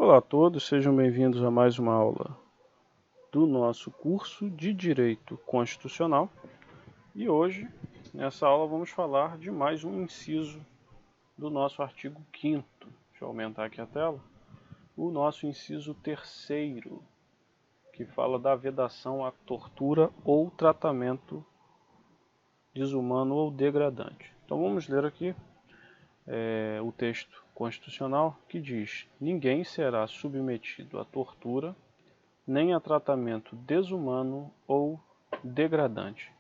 Olá a todos, sejam bem-vindos a mais uma aula do nosso curso de Direito Constitucional. E hoje, nessa aula, vamos falar de mais um inciso do nosso artigo 5º. Deixa eu aumentar aqui a tela. O nosso inciso 3º, que fala da vedação à tortura ou tratamento desumano ou degradante. Então vamos ler aqui o texto constitucional que diz: ninguém será submetido à tortura nem a tratamento desumano ou degradante.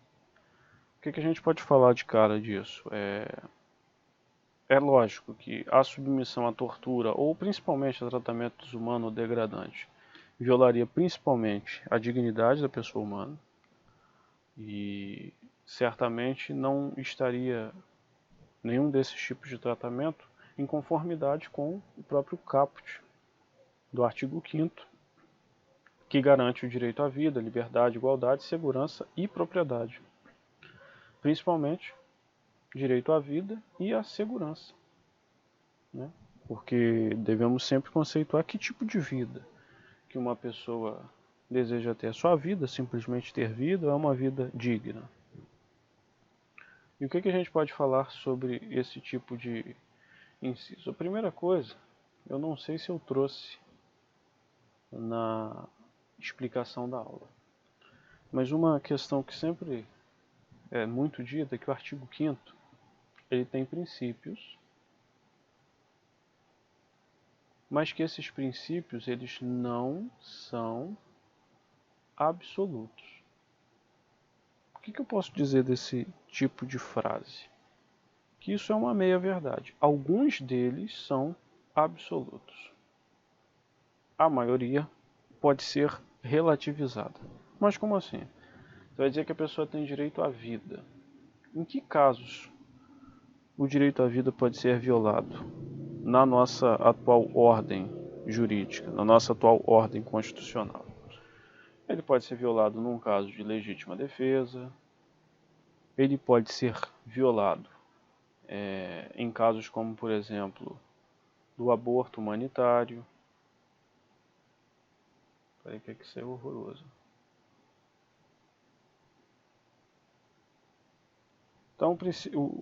O que a gente pode falar de cara disso? É lógico que a submissão à tortura ou principalmente a tratamento desumano ou degradante violaria principalmente a dignidade da pessoa humana e certamente não estaria nenhum desses tipos de tratamento em conformidade com o próprio caput do artigo 5º, que garante o direito à vida, liberdade, igualdade, segurança e propriedade. Principalmente, direito à vida e à segurança. Né? Porque devemos sempre conceituar que tipo de vida que uma pessoa deseja ter. A sua vida, simplesmente ter vida, é uma vida digna. E o que a gente pode falar sobre esse tipo de inciso? A primeira coisa, eu não sei se eu trouxe na explicação da aula, mas uma questão que sempre é muito dita é que o artigo 5º ele tem princípios, mas que esses princípios eles não são absolutos. O que eu posso dizer desse tipo de frase? Que isso é uma meia-verdade. Alguns deles são absolutos. A maioria pode ser relativizada. Mas como assim? Você vai dizer que a pessoa tem direito à vida. Em que casos o direito à vida pode ser violado? Na nossa atual ordem jurídica, na nossa atual ordem constitucional. Ele pode ser violado num caso de legítima defesa, ele pode ser violado em casos como, por exemplo, do aborto humanitário. Peraí que isso é horroroso. Então,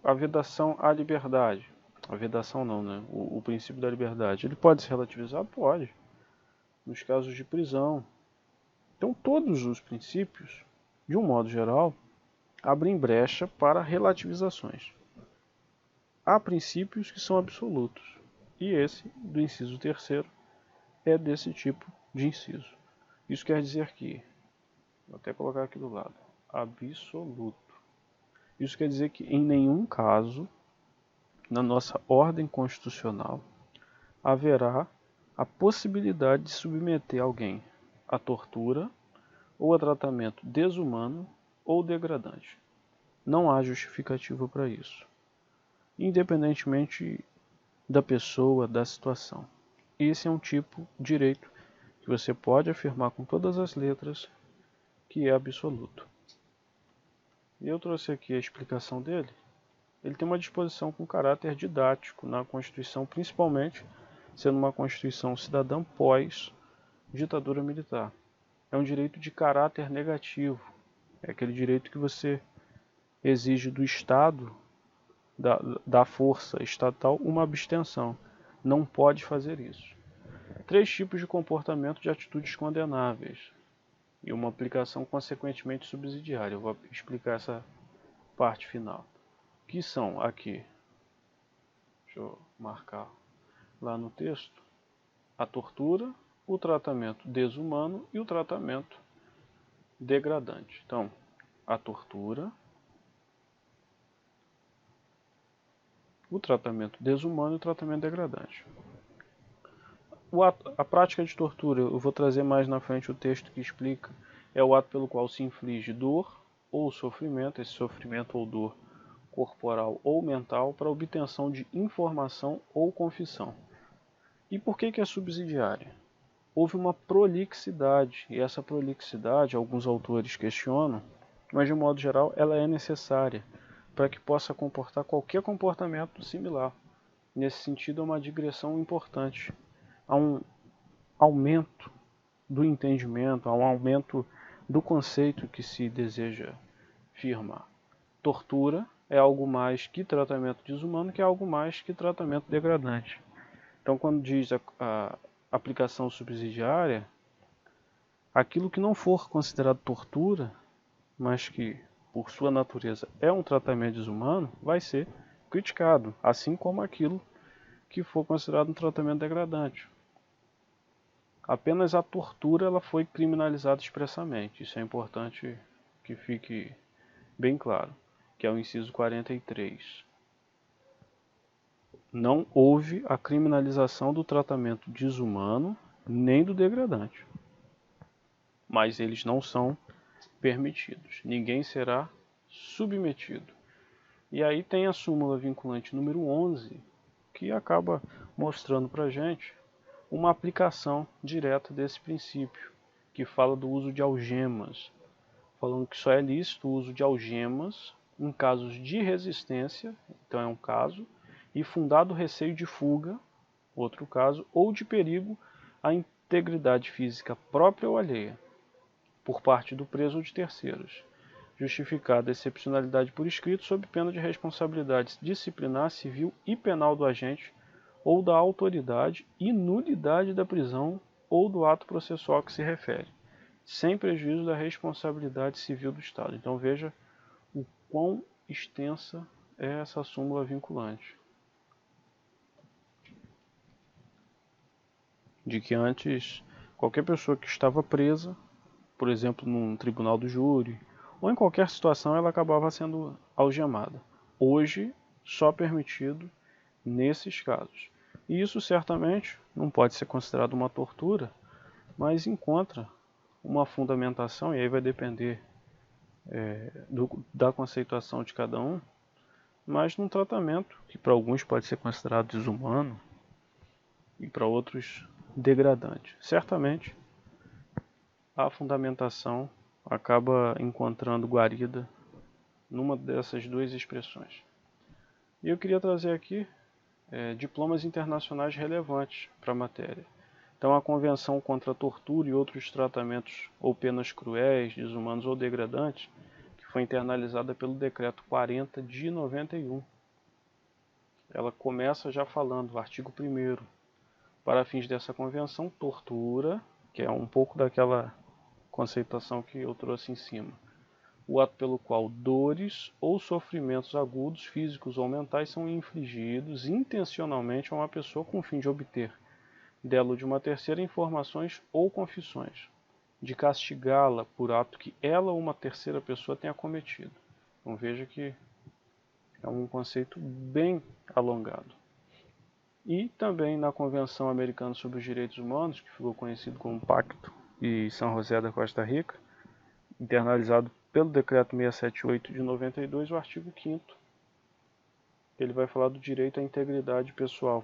a vedação à liberdade. A vedação não, né? O princípio da liberdade. Ele pode ser relativizado? Pode. Nos casos de prisão. Então, todos os princípios, de um modo geral, abrem brecha para relativizações. Há princípios que são absolutos. E esse, do inciso 3º, é desse tipo de inciso. Isso quer dizer que, vou até colocar aqui do lado, absoluto. Isso quer dizer que em nenhum caso, na nossa ordem constitucional, haverá a possibilidade de submeter alguém à tortura ou a tratamento desumano ou degradante. Não há justificativa para isso, independentemente da pessoa, da situação. Esse é um tipo de direito que você pode afirmar com todas as letras que é absoluto. E eu trouxe aqui a explicação dele. Ele tem uma disposição com caráter didático na Constituição, principalmente sendo uma Constituição cidadã pós-ditadura militar. É um direito de caráter negativo. É aquele direito que você exige do Estado, da força estatal, uma abstenção. Não pode fazer isso. 3 tipos de comportamento de atitudes condenáveis e uma aplicação consequentemente subsidiária. Eu vou explicar essa parte final. Que são aqui, deixa eu marcar lá no texto, a tortura, o tratamento desumano e o tratamento degradante. Então, a tortura, o tratamento desumano e o tratamento degradante. A prática de tortura, eu vou trazer mais na frente o texto que explica, é o ato pelo qual se inflige dor ou sofrimento, esse sofrimento ou dor corporal ou mental, para obtenção de informação ou confissão. E por que é subsidiária? Houve uma prolixidade, e essa prolixidade, alguns autores questionam, mas de um modo geral ela é necessária para que possa comportar qualquer comportamento similar. Nesse sentido, é uma digressão importante. Há aumento do entendimento, há um aumento do conceito que se deseja firmar. Tortura é algo mais que tratamento desumano, que é algo mais que tratamento degradante. Então, quando diz a aplicação subsidiária, aquilo que não for considerado tortura, mas que, por sua natureza, é um tratamento desumano, vai ser criticado, assim como aquilo que for considerado um tratamento degradante. Apenas a tortura ela foi criminalizada expressamente. Isso é importante que fique bem claro, que é o inciso 43. Não houve a criminalização do tratamento desumano nem do degradante. Mas eles não são permitidos. Ninguém será submetido. E aí tem a súmula vinculante número 11, que acaba mostrando para a gente uma aplicação direta desse princípio, que fala do uso de algemas, falando que só é lícito o uso de algemas em casos de resistência, então é um caso, e fundado receio de fuga, outro caso, ou de perigo à integridade física própria ou alheia, por parte do preso ou de terceiros, justificada a excepcionalidade por escrito, sob pena de responsabilidade disciplinar, civil e penal do agente ou da autoridade e nulidade da prisão ou do ato processual que se refere, sem prejuízo da responsabilidade civil do Estado. Então veja o quão extensa é essa súmula vinculante. De que antes, qualquer pessoa que estava presa, por exemplo, num tribunal do júri, ou em qualquer situação, ela acabava sendo algemada. Hoje, só permitido nesses casos. E isso certamente não pode ser considerado uma tortura, mas encontra uma fundamentação, e aí vai depender da conceituação de cada um, mas num tratamento que para alguns pode ser considerado desumano e para outros degradante. Certamente a fundamentação acaba encontrando guarida numa dessas duas expressões. E eu queria trazer aqui diplomas internacionais relevantes para a matéria. Então, a Convenção contra a Tortura e outros tratamentos ou penas cruéis, desumanos ou degradantes, que foi internalizada pelo Decreto 40 de 91. Ela começa já falando, o artigo 1º, para fins dessa convenção, tortura, que é um pouco daquela conceituação que eu trouxe em cima, o ato pelo qual dores ou sofrimentos agudos, físicos ou mentais são infligidos intencionalmente a uma pessoa com o fim de obter dela ou de uma terceira informações ou confissões, de castigá-la por ato que ela ou uma terceira pessoa tenha cometido. Então veja que é um conceito bem alongado. E também na Convenção Americana sobre os Direitos Humanos, que ficou conhecido como Pacto de São José da Costa Rica, internalizado pelo Decreto 678 de 92, o artigo 5º, ele vai falar do direito à integridade pessoal.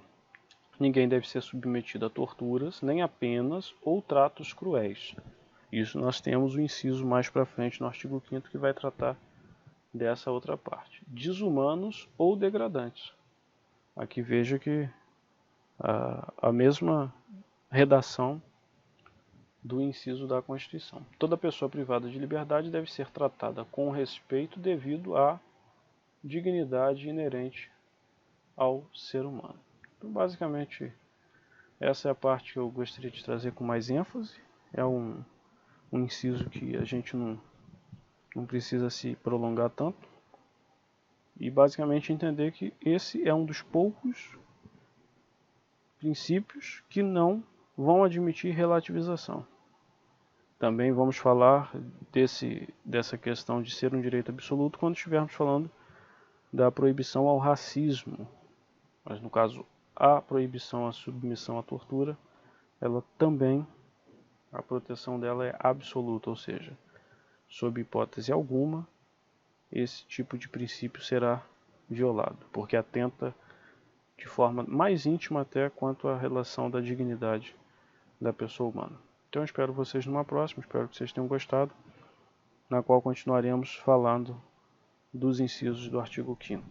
Ninguém deve ser submetido a torturas, nem a penas ou tratos cruéis. Isso nós temos o inciso mais para frente no artigo 5º que vai tratar dessa outra parte. Desumanos ou degradantes. Aqui veja que a mesma redação do inciso da Constituição. Toda pessoa privada de liberdade deve ser tratada com respeito devido à dignidade inerente ao ser humano. Então, basicamente, essa é a parte que eu gostaria de trazer com mais ênfase. É um inciso que a gente não precisa se prolongar tanto. E basicamente entender que esse é um dos poucos princípios que não vão admitir relativização. Também vamos falar dessa questão de ser um direito absoluto quando estivermos falando da proibição ao racismo. Mas no caso, a proibição à submissão à tortura, ela também, a proteção dela é absoluta, ou seja, sob hipótese alguma, esse tipo de princípio será violado, porque atenta de forma mais íntima até quanto à relação da dignidade da pessoa humana. Então eu espero vocês numa próxima, espero que vocês tenham gostado, na qual continuaremos falando dos incisos do artigo 5º.